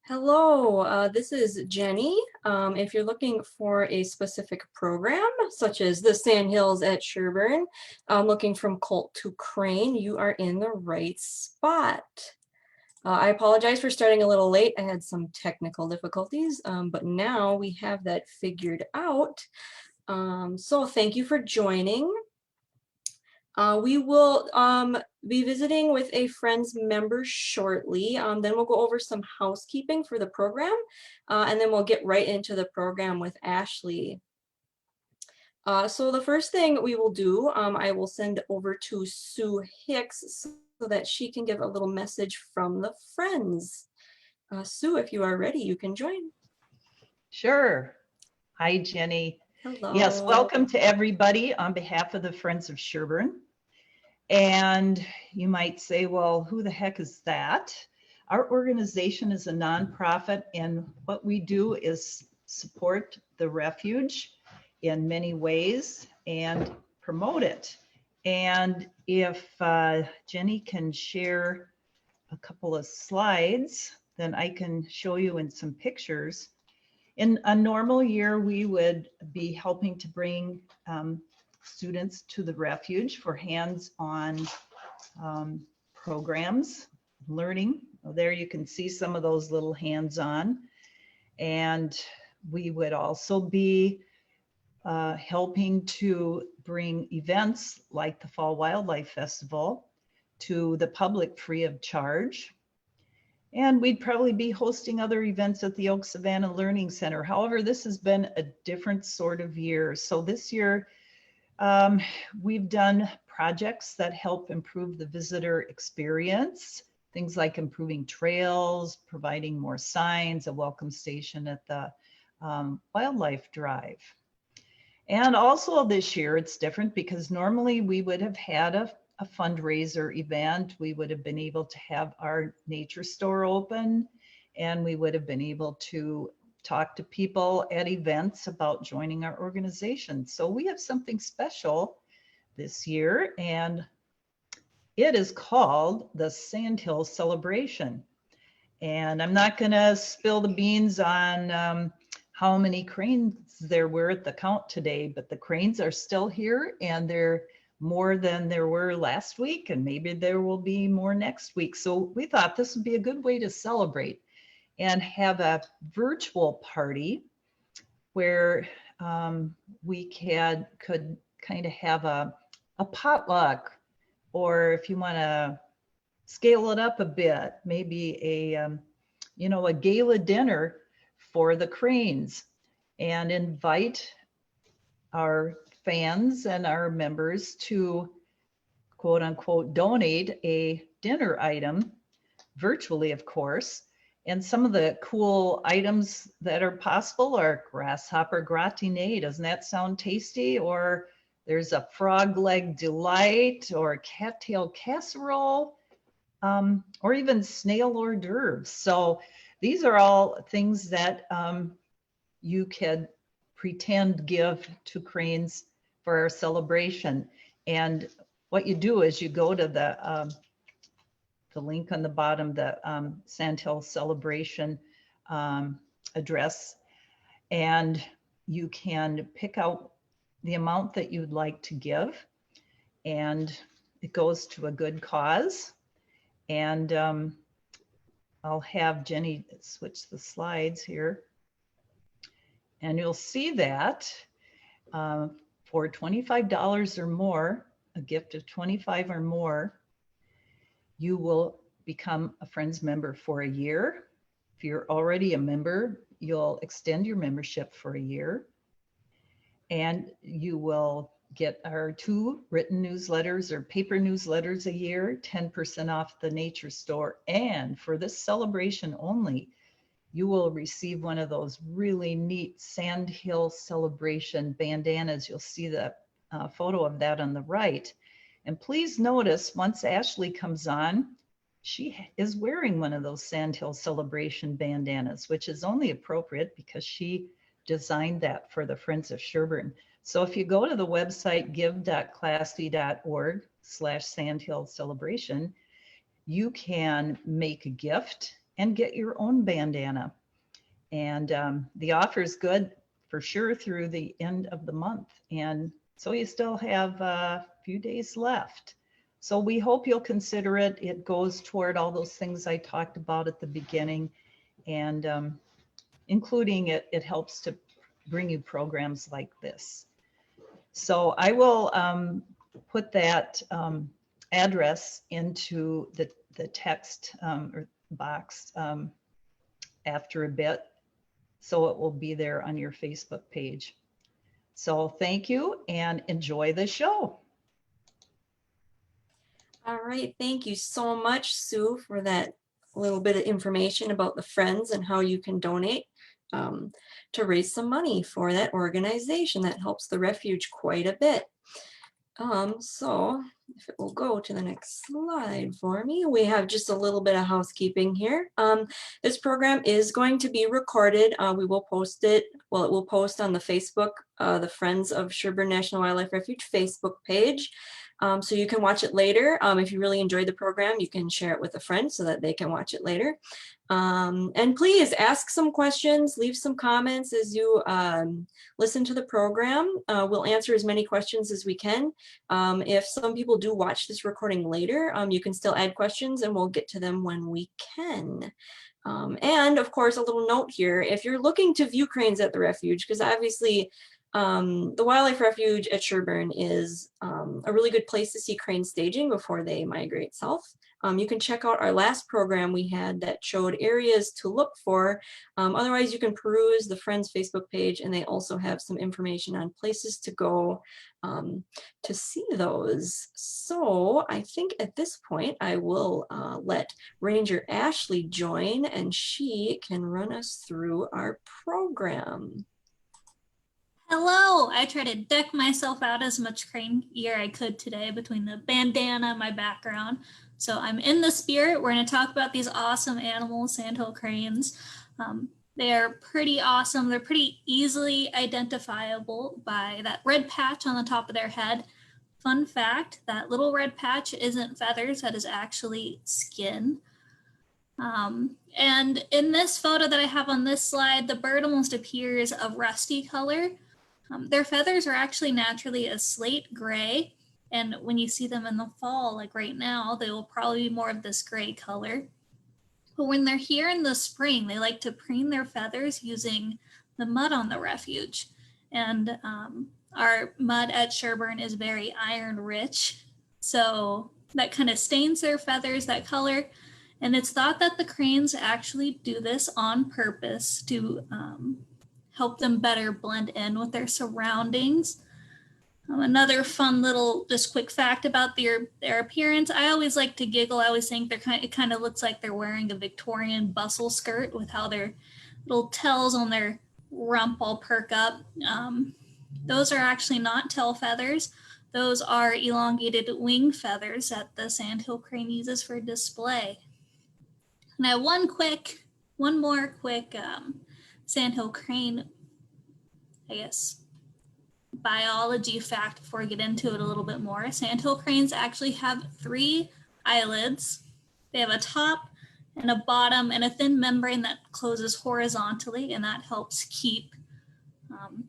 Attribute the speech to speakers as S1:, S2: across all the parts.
S1: Hello, this is Jenny. If you're looking for a specific program, such as the Sandhills at Sherburne, looking from Colt to Crane, you are in the right spot. I apologize for starting a little late. I had some technical difficulties, but now we have that figured out. So thank you for joining. We will be visiting with a Friends member shortly. Then we'll go over some housekeeping for the program, and then we'll get right into the program with Ashley. So the first thing we will do, I will send over to Sue Hicks so that she can give a little message from the Friends. Sue, if you are ready, you can join.
S2: Sure. Hi, Jenny.
S1: Hello.
S2: Yes, welcome to everybody on behalf of the Friends of Sherburne. And you might say, well, who the heck is that? Our organization is a nonprofit, and what we do is support the refuge in many ways and promote it. And if Jenny can share a couple of slides, then I can show you in some pictures. In a normal year, we would be helping to bring students to the refuge for hands-on programs, learning. There you can see some of those little hands-on. And we would also be helping to bring events like the Fall Wildlife Festival to the public free of charge. And we'd probably be hosting other events at the Oak Savannah Learning Center. However, this has been a different sort of year. So this year, we've done projects that help improve the visitor experience, things like improving trails, providing more signs, a welcome station at the wildlife drive. And also this year, it's different because normally we would have had a fundraiser event. We would have been able to have our nature store open, and we would have been able to talk to people at events about joining our organization. So we have something special this year, and it is called the Sandhills Celebration. And I'm not gonna spill the beans on how many cranes there were at the count today, but the cranes are still here, and they're more than there were last week, and maybe there will be more next week. So we thought this would be a good way to celebrate and have a virtual party where we could kind of have a potluck, or if you want to scale it up a bit, maybe a gala dinner for the cranes, and invite our fans and our members to quote unquote donate a dinner item virtually, of course. And some of the cool items that are possible are grasshopper gratinade. Doesn't that sound tasty? Or there's a frog leg delight, or cattail casserole, or even snail hors d'oeuvres. So these are all things that you can pretend give to cranes for our celebration. And what you do is you go to the link on the bottom, the Sandhills Celebration address, and you can pick out the amount that you'd like to give, and it goes to a good cause. And I'll have Jenny switch the slides here, and you'll see that for $25 or more, a gift of $25 or more, you will become a Friends member for a year. If you're already a member, you'll extend your membership for a year, and you will get our 2 written newsletters or paper newsletters a year, 10% off the nature store. And for this celebration only, you will receive one of those really neat Sandhills Celebration bandanas. You'll see the photo of that on the right. And please notice, once Ashley comes on, she is wearing one of those Sandhills Celebration bandanas, which is only appropriate because she designed that for the Friends of Sherburne. So if you go to the website give.classy.org/Sandhills Celebration, you can make a gift and get your own bandana. And the offer is good for sure through the end of the month. And so you still have a few days left. So we hope you'll consider it. It goes toward all those things I talked about at the beginning. And including it helps to bring you programs like this. So I will put that address into the text or box after a bit, so it will be there on your Facebook page. So thank you and enjoy the show.
S1: All right, thank you so much, Sue, for that little bit of information about the Friends and how you can donate to raise some money for that organization that helps the refuge quite a bit. So if it will go to the next slide for me, we have just a little bit of housekeeping here. This program is going to be recorded. We will post it, well, it will post on the Facebook, the Friends of Sherburne National Wildlife Refuge Facebook page. So you can watch it later. If you really enjoyed the program, you can share it with a friend so that they can watch it later. And please ask some questions, leave some comments as you listen to the program. We'll answer as many questions as we can. If some people do watch this recording later, you can still add questions and we'll get to them when we can. And of course, a little note here, if you're looking to view cranes at the refuge, because obviously the Wildlife Refuge at Sherburne is a really good place to see crane staging before they migrate south. You can check out our last program we had that showed areas to look for. Otherwise, you can peruse the Friends Facebook page, and they also have some information on places to go to see those. So I think at this point, I will let Ranger Ashley join, and she can run us through our program.
S3: Hello! I tried to deck myself out as much crane gear I could today between the bandana and my background. So I'm in the spirit. We're going to talk about these awesome animals, sandhill cranes. They are pretty awesome. They're pretty easily identifiable by that red patch on the top of their head. Fun fact, that little red patch isn't feathers, that is actually skin. And in this photo that I have on this slide, the bird almost appears a rusty color. Their feathers are actually naturally a slate gray, and when you see them in the fall, like right now, they will probably be more of this gray color. But when they're here in the spring, they like to preen their feathers using the mud on the refuge. And our mud at Sherburne is very iron rich, so that kind of stains their feathers that color. And it's thought that the cranes actually do this on purpose to help them better blend in with their surroundings. Another fun little, just quick fact about their appearance. I always like to giggle. I always think it kind of looks like they're wearing a Victorian bustle skirt with how their little tails on their rump all perk up. Those are actually not tail feathers. Those are elongated wing feathers that the sandhill crane uses for display. Now, one more quick sandhill crane, I guess, biology fact before we get into it a little bit more. Sandhill cranes actually have 3 eyelids. They have a top and a bottom and a thin membrane that closes horizontally, and that helps keep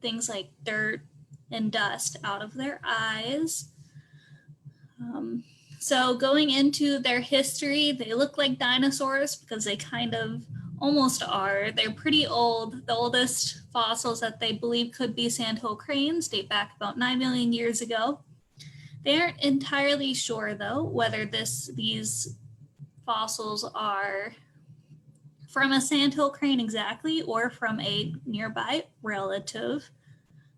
S3: things like dirt and dust out of their eyes. So going into their history, they look like dinosaurs because they kind of almost are. They're pretty old. The oldest fossils that they believe could be sandhill cranes date back about 9 million years ago. They aren't entirely sure, though, whether these fossils are from a sandhill crane exactly or from a nearby relative.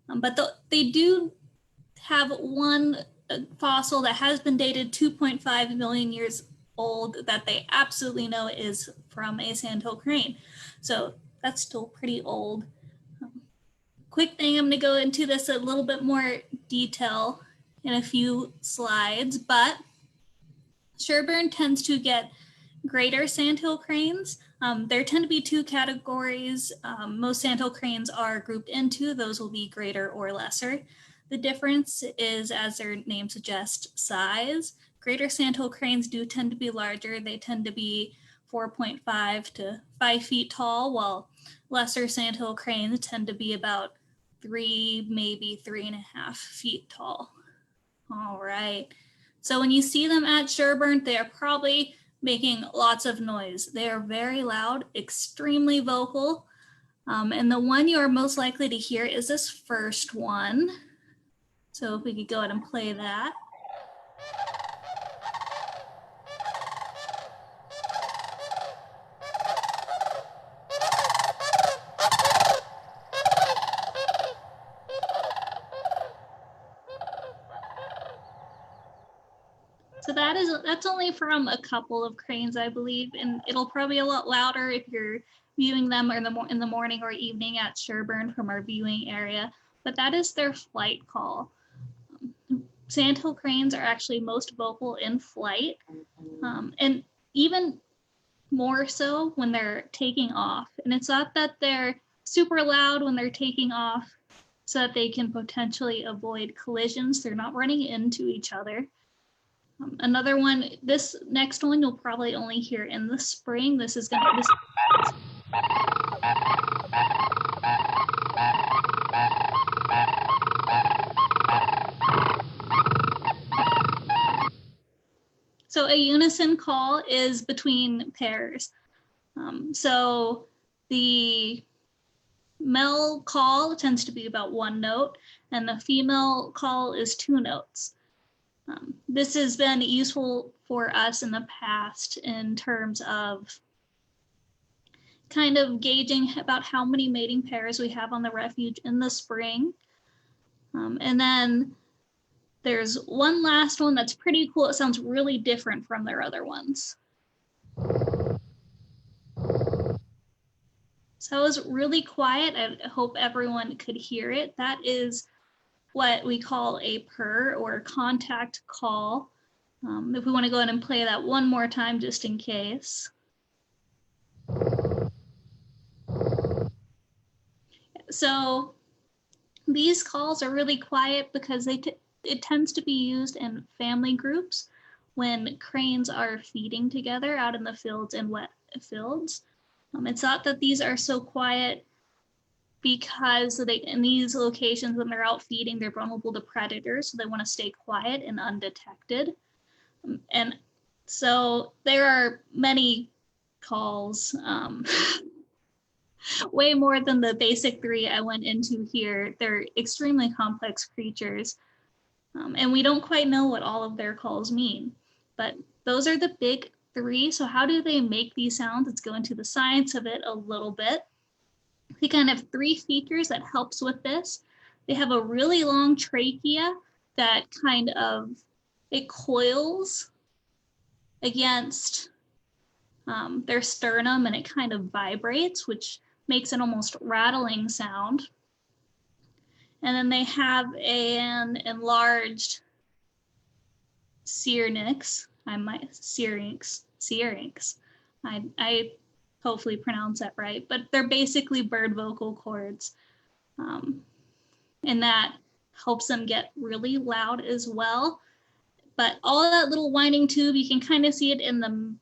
S3: But they do have one fossil that has been dated 2.5 million years old that they absolutely know is from a sandhill crane. So that's still pretty old. Quick thing, I'm going to go into this a little bit more detail in a few slides, but Sherburne tends to get greater sandhill cranes. There tend to be 2 categories. Most sandhill cranes are grouped into. Those will be greater or lesser. The difference is, as their name suggests, size. Greater sandhill cranes do tend to be larger. They tend to be 4.5 to 5 feet tall, while lesser sandhill cranes tend to be about 3, maybe 3.5 feet tall. All right. So when you see them at Sherburne, they are probably making lots of noise. They are very loud, extremely vocal. And the one you are most likely to hear is this first one. So if we could go ahead and play that. So that's only from a couple of cranes, I believe, and it'll probably be a lot louder if you're viewing them in the morning or evening at Sherburne from our viewing area. But that is their flight call. Sandhill cranes are actually most vocal in flight, and even more so when they're taking off. And it's not that they're super loud when they're taking off so that they can potentially avoid collisions. They're not running into each other. Another one, this next one you'll probably only hear in the spring. This is going to... So a unison call is between pairs. So the male call tends to be about 1 note, and the female call is 2 notes. This has been useful for us in the past in terms of kind of gauging about how many mating pairs we have on the refuge in the spring. And then there's one last one that's pretty cool. It sounds really different from their other ones. So it was really quiet. I hope everyone could hear it. That is what we call a purr or contact call. If we want to go ahead and play that one more time just in case. So these calls are really quiet because it tends to be used in family groups when cranes are feeding together out in the fields and wet fields. It's thought that these are so quiet because in these locations when they're out feeding, they're vulnerable to predators, so they want to stay quiet and undetected. And so there are many calls, way more than the basic 3 I went into here. They're extremely complex creatures, and we don't quite know what all of their calls mean, but those are the big 3. So how do they make these sounds? Let's go into the science of it a little bit. They kind of have 3 features that helps with this. They have a really long trachea that kind of, it coils against their sternum and it kind of vibrates, which makes an almost rattling sound. And then they have an enlarged syrinx. Syrinx. I hopefully pronounce that right, but they're basically bird vocal cords. And that helps them get really loud as well. But all of that little winding tube, you can kind of see it in the,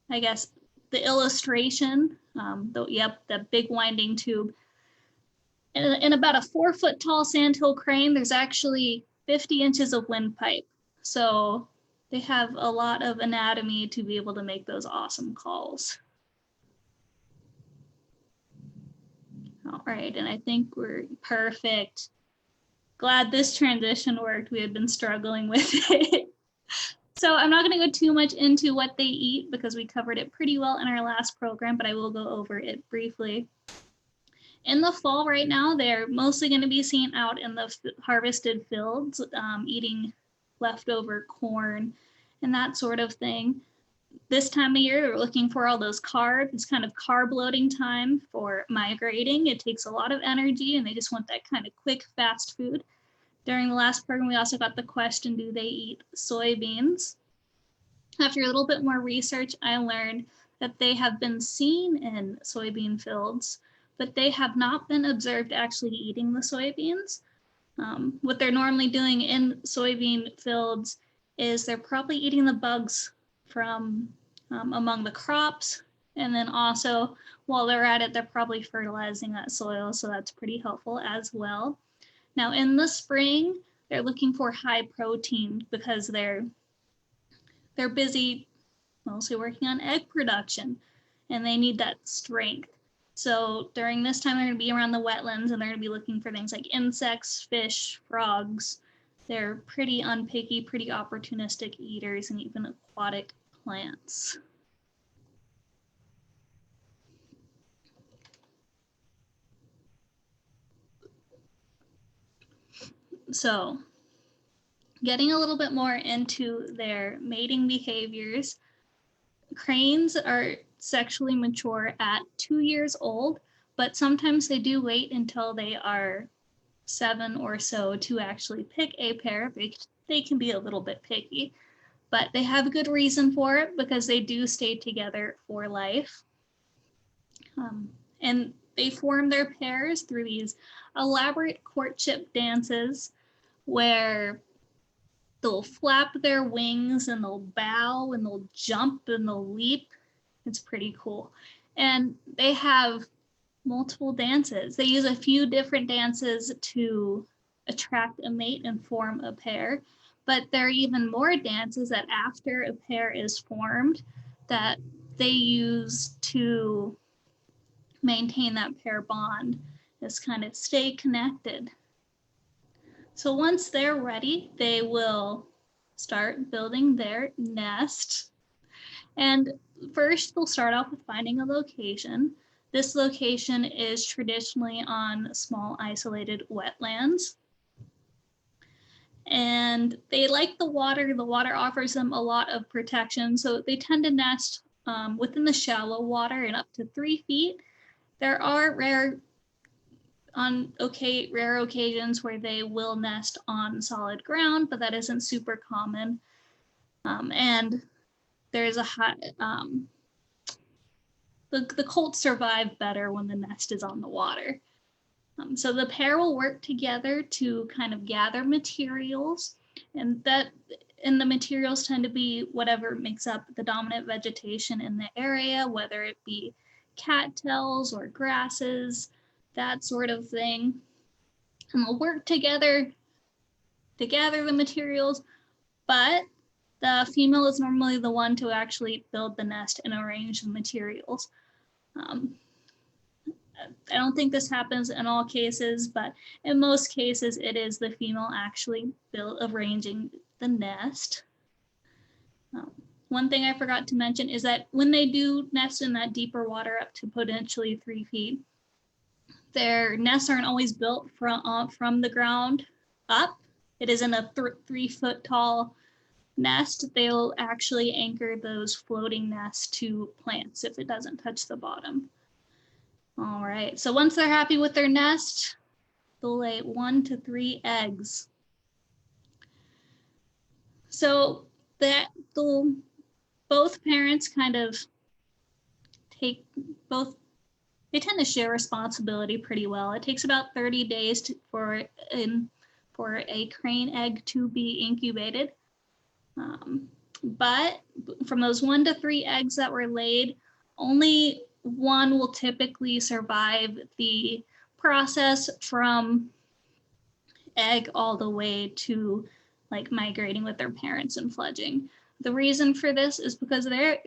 S3: I guess, the illustration. The big winding tube. In about a 4-foot tall sandhill crane, there's actually 50 inches of windpipe. So they have a lot of anatomy to be able to make those awesome calls. All right, and I think we're perfect. Glad this transition worked. We had been struggling with it. So I'm not going to go too much into what they eat because we covered it pretty well in our last program, but I will go over it briefly. In the fall right now, they're mostly going to be seen out in the harvested fields, eating leftover corn and that sort of thing. This time of year, we're looking for all those carbs. It's kind of carb loading time for migrating. It takes a lot of energy and they just want that kind of quick, fast food. During the last program, we also got the question, do they eat soybeans? After a little bit more research, I learned that they have been seen in soybean fields, but they have not been observed actually eating the soybeans. What they're normally doing in soybean fields is they're probably eating the bugs from among the crops, And then also, while they're at it, they're probably fertilizing that soil, so that's pretty helpful as well. Now in the spring, they're looking for high protein because they're busy mostly working on egg production and they need that strength. So during this time, they're going to be around the wetlands and they're going to be looking for things like insects, fish, frogs. They're pretty unpicky, pretty opportunistic eaters, and even aquatic plants. So getting a little bit more into their mating behaviors, cranes are sexually mature at 2 years old, but sometimes they do wait until they are 7 or so to actually pick a pair. They can be a little bit picky, but they have a good reason for it because they do stay together for life. And they form their pairs through these elaborate courtship dances where they'll flap their wings and they'll bow and they'll jump and they'll leap. It's pretty cool. And they have multiple dances. They use a few different dances to attract a mate and form a pair, but there are even more dances that after a pair is formed that they use to maintain that pair bond, just kind of stay connected. So once they're ready, they will start building their nest. And first, they'll start off with finding a location. This location is traditionally on small isolated wetlands. And they like the water. The water offers them a lot of protection. So they tend to nest within the shallow water and up to 3 feet. There are rare occasions where they will nest on solid ground, but that isn't super common. And there's a high, the colts survive better when the nest is on the water. So the pair will work together to kind of gather materials, and the materials tend to be whatever makes up the dominant vegetation in the area, whether it be cattails or grasses, that sort of thing. And they'll work together to gather the materials, but the female is normally the one to actually build the nest and arrange the materials. I don't think this happens in all cases, but in most cases, it is the female actually arranging the nest. One thing I forgot to mention is that when they do nest in that deeper water up to potentially 3 feet, their nests aren't always built from the ground up. It isn't a 3 foot tall nest. They'll actually anchor those floating nests to plants if it doesn't touch the bottom. All right, so once they're happy with their nest, they'll lay 1 to 3 eggs. So that both parents kind of they tend to share responsibility pretty well. It takes about 30 days for a crane egg to be incubated. But from those 1 to 3 eggs that were laid, only one will typically survive the process from egg all the way to like migrating with their parents and fledging. The reason for this is because there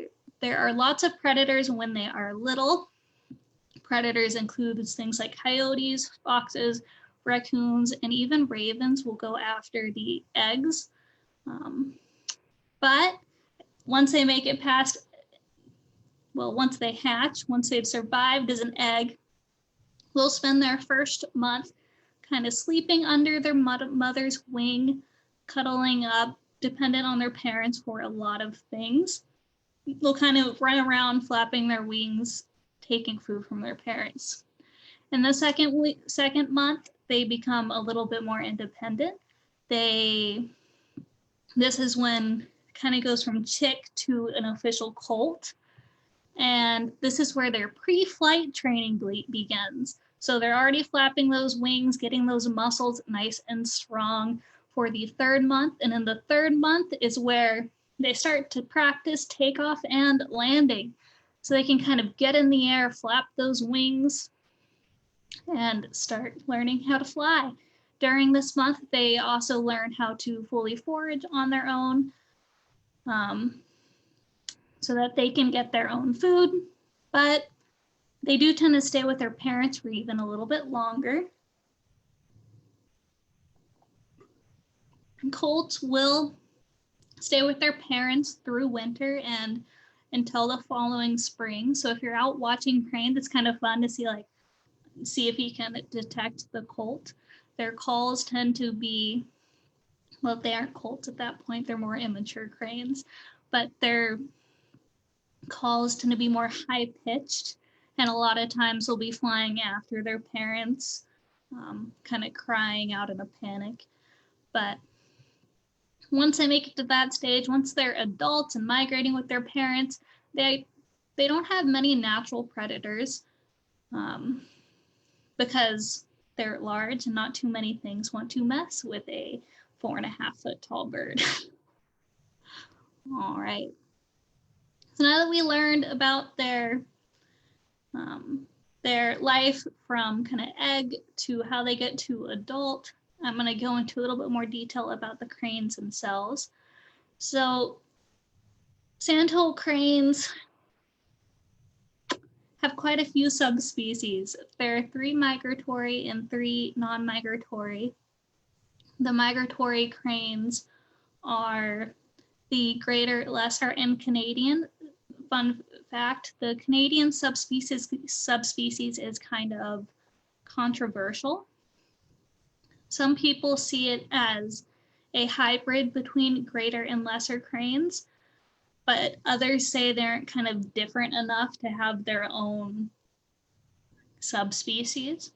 S3: are lots of predators when they are little. Predators include things like coyotes, foxes, raccoons, and even ravens will go after the eggs. But once they make it past, once they hatch, once they've survived as an egg, they'll spend their first month kind of sleeping under their mother's wing, cuddling up, dependent on their parents for a lot of things. They'll kind of run around flapping their wings, taking food from their parents. In the second month, they become a little bit more independent. This is when it kind of goes from chick to an official colt. And this is where their pre-flight training begins. So they're already flapping those wings, getting those muscles nice and strong for the 3rd month. And in the 3rd month is where they start to practice takeoff and landing. so they can kind of get in the air, flap those wings, and start learning how to fly. During this month, they also learn how to fully forage on their own, so that they can get their own food, but they do tend to stay with their parents for even a little bit longer. Colts will stay with their parents through winter and until the following spring. So if you're out watching cranes, it's kind of fun to see if you can detect the colt. Their calls tend to be, well, they aren't colts at that point, they're more immature cranes, but their calls tend to be more high pitched, and a lot of times they'll be flying after their parents, kind of crying out in a panic. But once they make it to that stage, once they're adults and migrating with their parents, they don't have many natural predators, because they're large and not too many things want to mess with a 4.5-foot tall bird. All right. So now that we learned about their life from kind of egg to how they get to adult, I'm going to go into a little bit more detail about the cranes themselves. So sandhill cranes have quite a few subspecies. There are 3 migratory and 3 non-migratory. The migratory cranes are the greater, lesser, and Canadian. Fun fact, the Canadian subspecies is kind of controversial. Some people see it as a hybrid between greater and lesser cranes, but others say they're kind of different enough to have their own subspecies.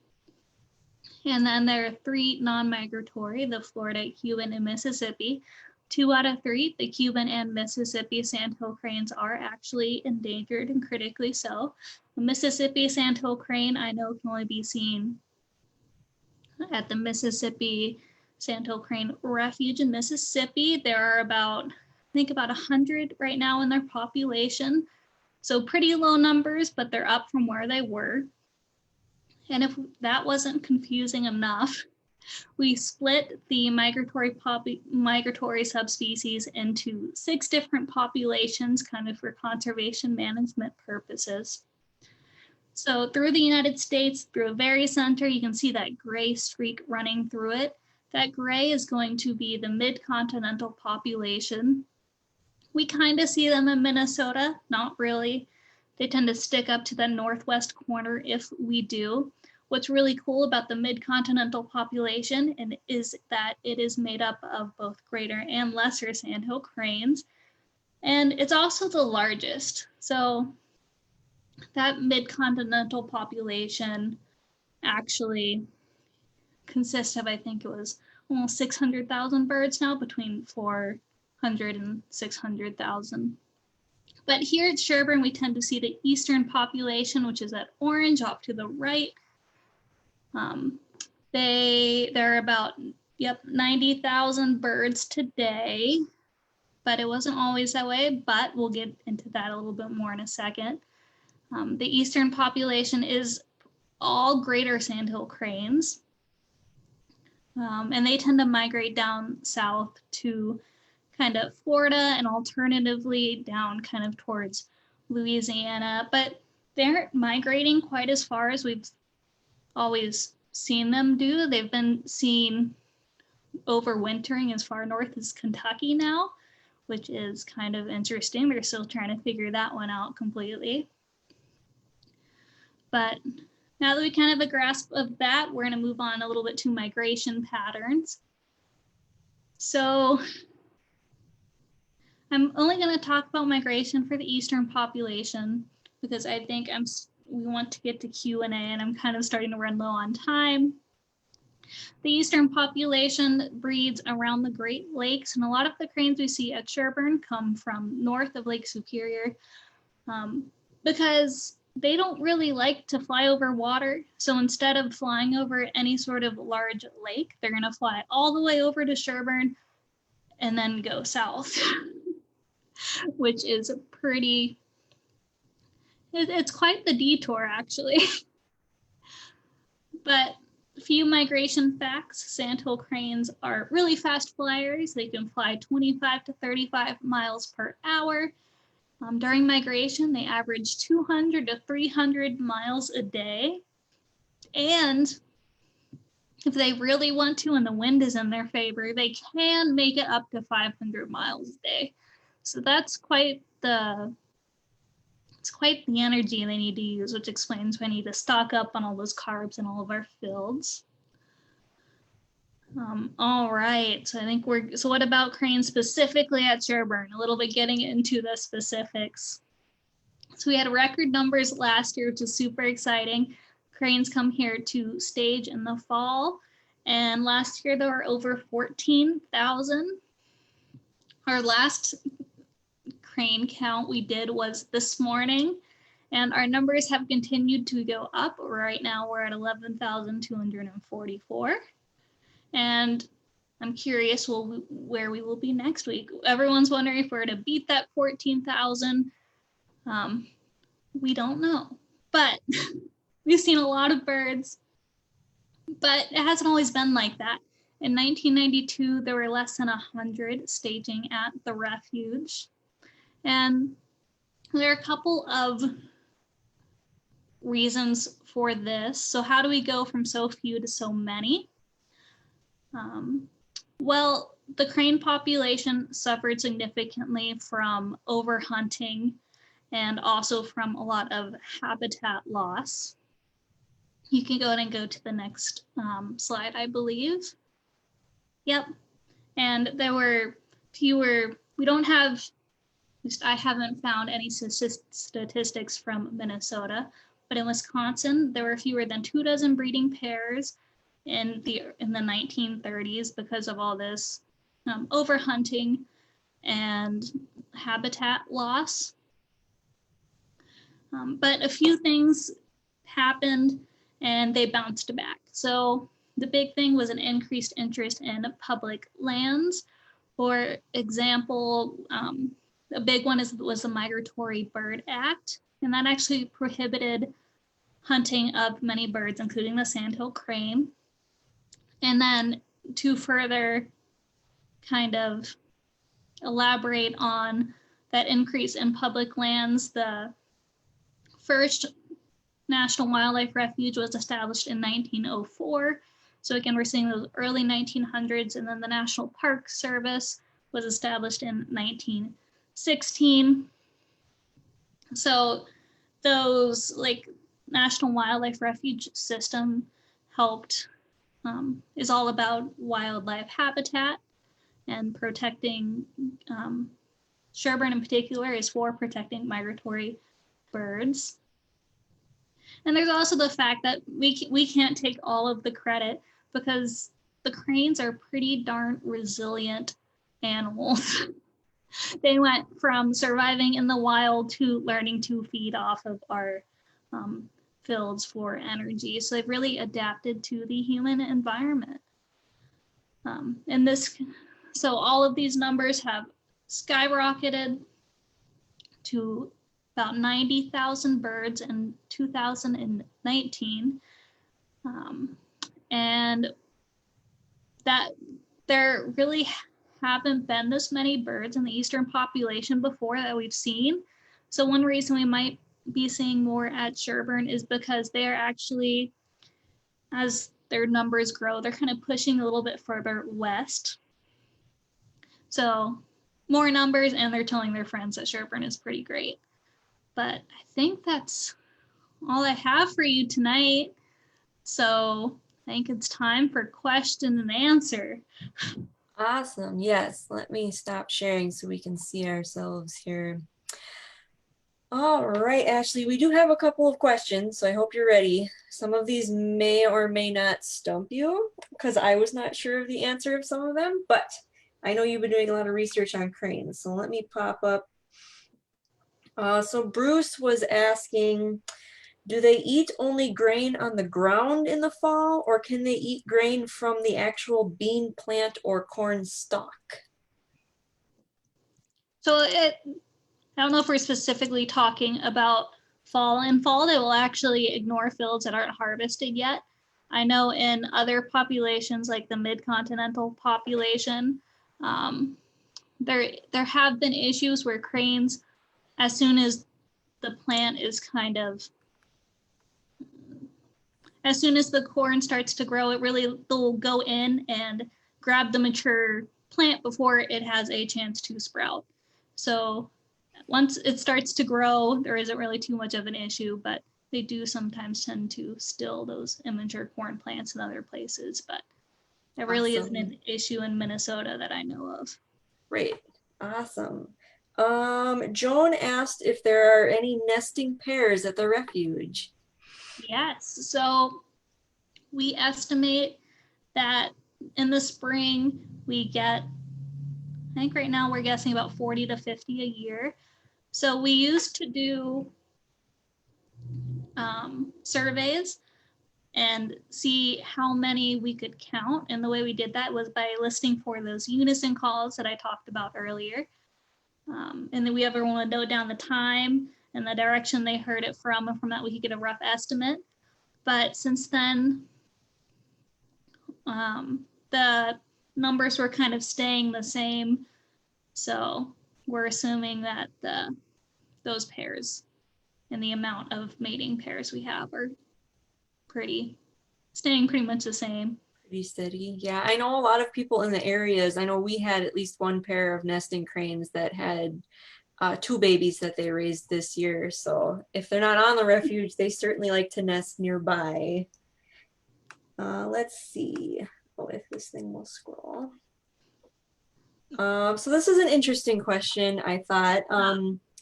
S3: And then there are 3 non-migratory, the Florida, Cuban, and Mississippi. 2 out of 3, the Cuban and Mississippi sandhill cranes are actually endangered, and critically so. The Mississippi sandhill crane I know can only be seen at the Mississippi Sandhill Crane Refuge in Mississippi. There are about 100 right now in their population. So pretty low numbers, but they're up from where they were. And if that wasn't confusing enough, we split the migratory subspecies into 6 different populations, kind of for conservation management purposes. So through the United States, through the very center, you can see that gray streak running through it. That gray is going to be the mid-continental population. We kind of see them in Minnesota, not really. They tend to stick up to the northwest corner if we do. What's really cool about the mid-continental population is that it is made up of both greater and lesser sandhill cranes. And it's also the largest. So that mid-continental population actually consists of, I think it was almost 600,000 birds now, between 400 and 600,000. But here at Sherburne, we tend to see the eastern population, which is that orange off to the right. There are about 90,000 birds today, but it wasn't always that way, but we'll get into that a little bit more in a second. The eastern population is all greater sandhill cranes, and they tend to migrate down south to kind of Florida and alternatively down kind of towards Louisiana, but they aren't migrating quite as far as we've always seen them do. They've been seen overwintering as far north as Kentucky now, which is kind of interesting. They're still trying to figure that one out completely. But now that we kind of have a grasp of that, we're going to move on a little bit to migration patterns. So I'm only going to talk about migration for the eastern population because I think we want to get to Q&A and I'm kind of starting to run low on time. The eastern population breeds around the Great Lakes, and a lot of the cranes we see at Sherburne come from north of Lake Superior because they don't really like to fly over water. So instead of flying over any sort of large lake, they're going to fly all the way over to Sherburne and then go south, which is pretty It's quite the detour, actually. But a few migration facts. Sandhill cranes are really fast flyers. They can fly 25 to 35 miles per hour. During migration, they average 200 to 300 miles a day. And if they really want to and the wind is in their favor, they can make it up to 500 miles a day. So that's quite the energy they need to use, which explains why I need to stock up on all those carbs in all of our fields. All right, so I think so what about cranes specifically at Sherburne? A little bit getting into the specifics. So we had record numbers last year, which is super exciting. Cranes come here to stage in the fall, and last year there were over 14,000. Our last crane count we did was this morning, and our numbers have continued to go up. Right now we're at 11,244. And I'm curious where we will be next week. Everyone's wondering if we're to beat that 14,000. We don't know, but we've seen a lot of birds, but it hasn't always been like that. In 1992, there were less than 100 staging at the refuge. And there are a couple of reasons for this. So how do we go from so few to so many? Well, the crane population suffered significantly from overhunting and also from a lot of habitat loss. You can go ahead and go to the next slide, I believe. Yep. And there were fewer, we don't have, at least I haven't found any statistics from Minnesota, but in Wisconsin, there were fewer than 24 breeding pairs in the 1930s because of all this overhunting and habitat loss. But a few things happened and they bounced back. So the big thing was an increased interest in public lands. For example, a big one was the Migratory Bird Act, and that actually prohibited hunting of many birds, including the sandhill crane. And then to further kind of elaborate on that increase in public lands, the first National Wildlife Refuge was established in 1904. So again, we're seeing those early 1900s, and then the National Park Service was established in 1916. So those like National Wildlife Refuge system helped, is all about wildlife habitat and protecting, Sherburne in particular is for protecting migratory birds. And there's also the fact that we can't take all of the credit because the cranes are pretty darn resilient animals. They went from surviving in the wild to learning to feed off of our fields for energy. So they've really adapted to the human environment. So all of these numbers have skyrocketed to about 90,000 birds in 2019. And that there really haven't been this many birds in the eastern population before that we've seen. So one reason we might be seeing more at Sherburne is because they're actually, as their numbers grow, they're kind of pushing a little bit further west. So more numbers, and they're telling their friends that Sherburne is pretty great. But I think that's all I have for you tonight. So I think it's time for question and answer.
S1: Awesome. Yes. Let me stop sharing so we can see ourselves here. All right, Ashley, we do have a couple of questions, so I hope you're ready. Some of these may or may not stump you because I was not sure of the answer of some of them, but I know you've been doing a lot of research on cranes. So let me pop up. So Bruce was asking, do they eat only grain on the ground in the fall, or can they eat grain from the actual bean plant or corn stalk?
S3: So I don't know if we're specifically talking about fall. In fall, they will actually ignore fields that aren't harvested yet. I know in other populations, like the mid-continental population, there have been issues where cranes, as soon as the plant is kind of, as soon as the corn starts to grow, they'll go in and grab the mature plant before it has a chance to sprout. So once it starts to grow, there isn't really too much of an issue, but they do sometimes tend to still those immature corn plants in other places, but there really isn't an issue in Minnesota that I know of.
S1: Great. Awesome. Joan asked if there are any nesting pairs at the refuge.
S3: Yes, so we estimate that in the spring we get, I think right now we're guessing about 40 to 50 a year. So we used to do surveys and see how many we could count. And the way we did that was by listening for those unison calls that I talked about earlier. And then we ever want to note down the time and the direction they heard it from, and from that we could get a rough estimate. But since then, the numbers were kind of staying the same. So we're assuming that those pairs and the amount of mating pairs we have are staying pretty much the same.
S1: Pretty steady. Yeah, I know a lot of people in the areas. I know we had at least one pair of nesting cranes that had 2 babies that they raised this year. So if they're not on the refuge, they certainly like to nest nearby. Let's see. Oh, if this thing will scroll. So this is an interesting question, I thought.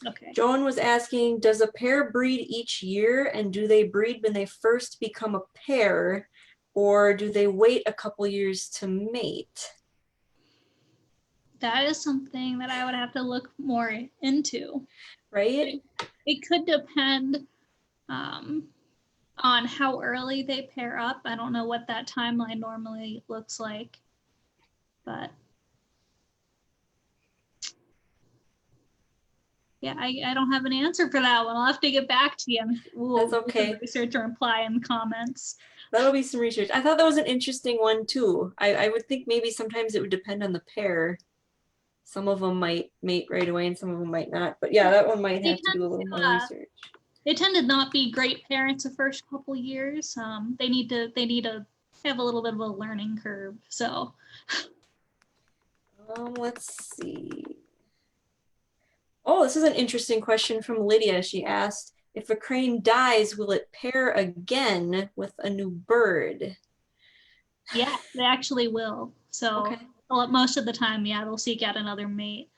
S3: Okay.
S1: Joan was asking, does a pair breed each year, and do they breed when they first become a pair, or do they wait a couple years to mate?
S3: That is something that I would have to look more into.
S1: Right?
S3: It could depend on how early they pair up. I don't know what that timeline normally looks like, but yeah, I don't have an answer for that one. I'll have to get back to you.
S1: That's okay.
S3: Do some research or reply in the comments.
S1: That'll be some research. I thought that was an interesting one too. I would think maybe sometimes it would depend on the pair. Some of them might mate right away and some of them might not. But yeah, that one might have to do a little more research.
S3: They tend to not be great parents the first couple years. They need to have a little bit of a learning curve. So
S1: let's see. Oh, this is an interesting question from Lydia. She asked, if a crane dies, will it pair again with a new bird?
S3: yeah, they actually will. So
S1: okay.
S3: Most of the time, yeah, they'll seek out another mate.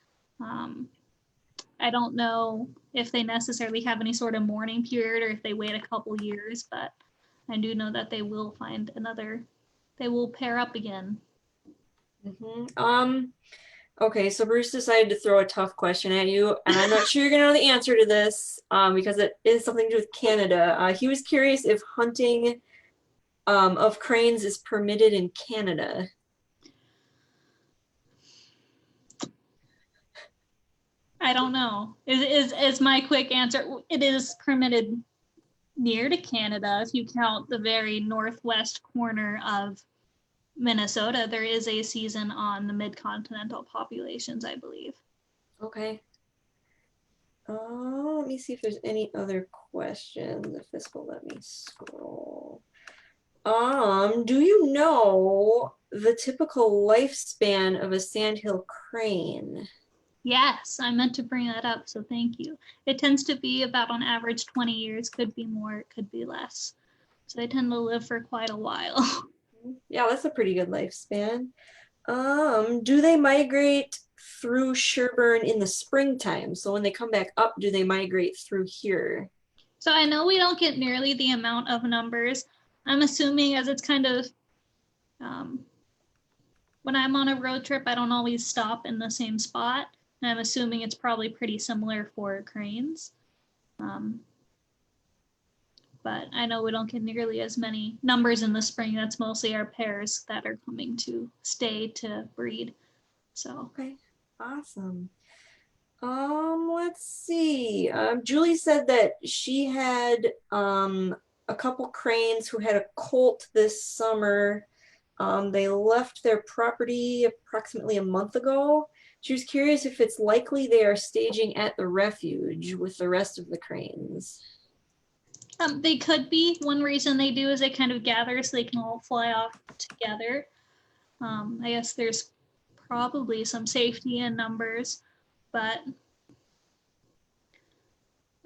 S3: I don't know if they necessarily have any sort of mourning period or if they wait a couple years, but I do know that they will find they will pair up again.
S1: Okay, so Bruce decided to throw a tough question at you, and I'm not sure you're gonna know the answer to this because it is something to do with Canada. He was curious if hunting of cranes is permitted in Canada.
S3: I don't know. Is my quick answer. It is permitted near to Canada if you count the very northwest corner of Minnesota. There is a season on the mid-continental populations, I believe.
S1: Okay. Let me see if there's any other questions. If this will let me scroll. Do you know the typical lifespan of a sandhill crane?
S3: Yes, I meant to bring that up, so thank you. It tends to be about on average 20 years, could be more, it could be less. So they tend to live for quite a while.
S1: Yeah, that's a pretty good lifespan. Do they migrate through Sherburne in the springtime? So when they come back up, do they migrate through here?
S3: So I know we don't get nearly the amount of numbers. I'm assuming as it's kind of, when I'm on a road trip, I don't always stop in the same spot. And I'm assuming it's probably pretty similar for cranes. But I know we don't get nearly as many numbers in the spring. That's mostly our pairs that are coming to stay to breed. So
S1: okay, awesome. Let's see. Julie said that she had a couple cranes who had a colt this summer. They left their property approximately a month ago. She was curious if it's likely they are staging at the refuge with the rest of the cranes.
S3: They could be. One reason they do is they kind of gather so they can all fly off together. I guess there's probably some safety in numbers, but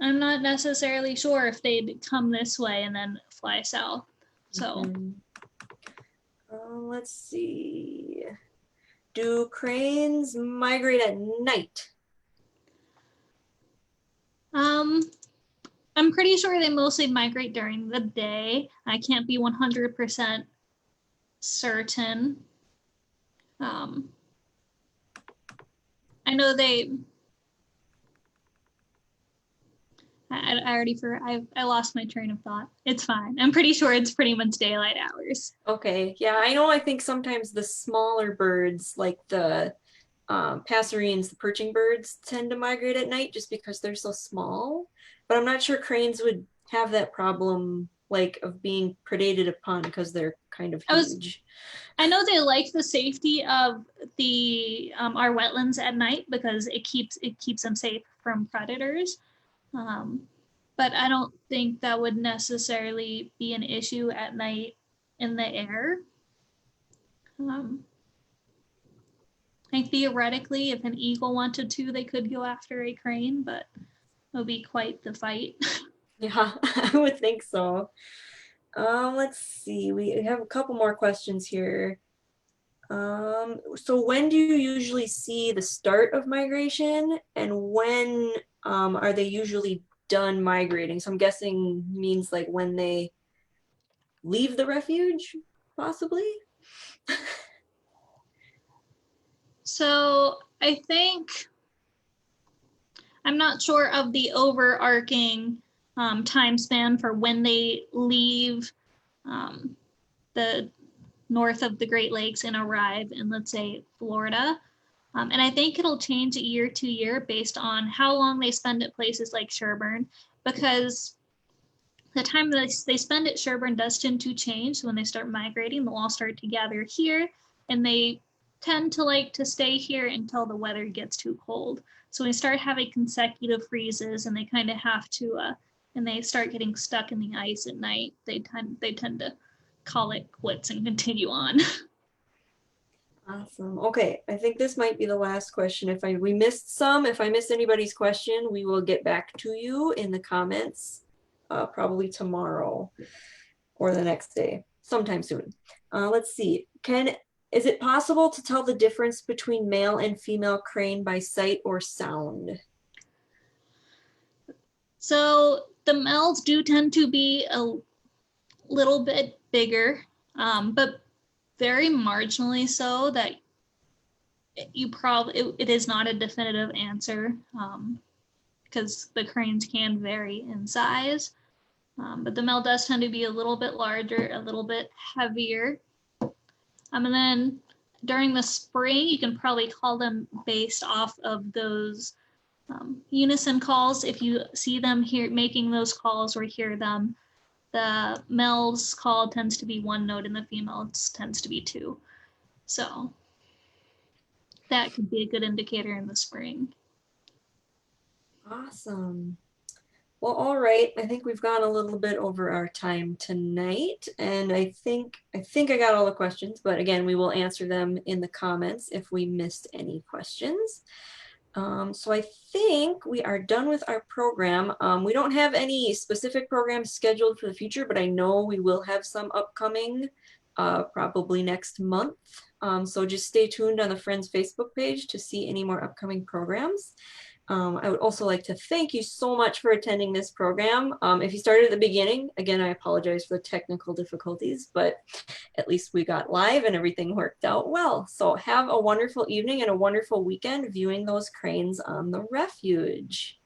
S3: I'm not necessarily sure if they'd come this way and then fly south. So,
S1: Let's see. Do cranes migrate at night?
S3: I'm pretty sure they mostly migrate during the day. I can't be 100% certain. I know they. I already forgot. I lost my train of thought. It's fine. I'm pretty sure it's pretty much daylight hours.
S1: Okay, yeah, I know. I think sometimes the smaller birds, like the passerines, the perching birds, tend to migrate at night just because they're so small. But I'm not sure cranes would have that problem, like of being predated upon because they're kind of huge.
S3: I know they like the safety of the our wetlands at night because it keeps them safe from predators. But I don't think that would necessarily be an issue at night in the air. I theoretically, if an eagle wanted to, they could go after a crane, but it would be quite the fight.
S1: Yeah, I would think so. Let's see. We have a couple more questions here. So when do you usually see the start of migration, and when are they usually done migrating? So I'm guessing means like when they leave the refuge, possibly?
S3: So I think I'm not sure of the overarching time span for when they leave the north of the Great Lakes and arrive in, let's say, Florida. And I think it'll change year to year based on how long they spend at places like Sherburne, because the time that they spend at Sherburne does tend to change. So when they start migrating, they'll all start to gather here, and they tend to like to stay here until the weather gets too cold. So when we start having consecutive freezes and they kind of have to, and they start getting stuck in the ice at night, they tend to call it quits and continue on.
S1: Awesome. Okay, I think this might be the last question. If we missed some, if I missed anybody's question, we will get back to you in the comments, probably tomorrow or the next day, sometime soon. Let's see. Is it possible to tell the difference between male and female crane by sight or sound?
S3: So the males do tend to be a little bit bigger, but very marginally so that it is not a definitive answer, because the cranes can vary in size. But the male does tend to be a little bit larger, a little bit heavier. And then during the spring, you can probably call them based off of those unison calls. If you see them here making those calls or hear them, the male's call tends to be one note and the female's tends to be two. So that could be a good indicator in the spring.
S1: Awesome. Well, all right. I think we've gone a little bit over our time tonight, and I think I got all the questions, but again, we will answer them in the comments if we missed any questions. So I think we are done with our program. We don't have any specific programs scheduled for the future, but I know we will have some upcoming, probably next month. So just stay tuned on the Friends Facebook page to see any more upcoming programs. I would also like to thank you so much for attending this program. If you started at the beginning, again, I apologize for the technical difficulties, but at least we got live and everything worked out well. So have a wonderful evening and a wonderful weekend viewing those cranes on the refuge.